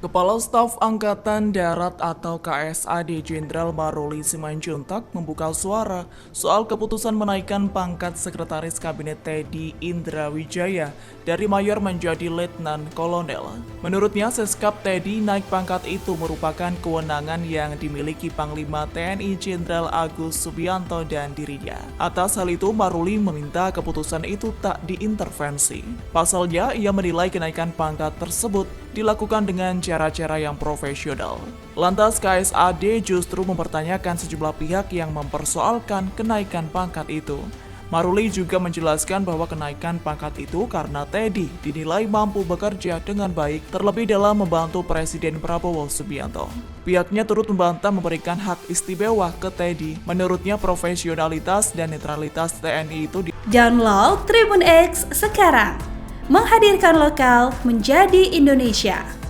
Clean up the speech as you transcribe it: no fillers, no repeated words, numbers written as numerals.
Kepala Staf Angkatan Darat atau KSAD Jenderal Maruli Simanjuntak membuka suara soal keputusan menaikkan pangkat Sekretaris Kabinet Teddy Indrawijaya dari Mayor menjadi Letnan Kolonel. Menurutnya, Seskap Teddy naik pangkat itu merupakan kewenangan yang dimiliki Panglima TNI Jenderal Agus Subianto dan dirinya. Atas hal itu, Maruli meminta keputusan itu tak diintervensi. Pasalnya, ia menilai kenaikan pangkat tersebut dilakukan dengan cara-cara yang profesional. Lantas KSAD justru mempertanyakan sejumlah pihak yang mempersoalkan kenaikan pangkat itu. Maruli juga menjelaskan bahwa kenaikan pangkat itu karena Teddy dinilai mampu bekerja dengan baik, terlebih dalam membantu Presiden Prabowo Subianto. Pihaknya turut membantah memberikan hak istimewa ke Teddy. Menurutnya profesionalitas dan netralitas TNI itu Download Tribun X sekarang, menghadirkan lokal menjadi Indonesia.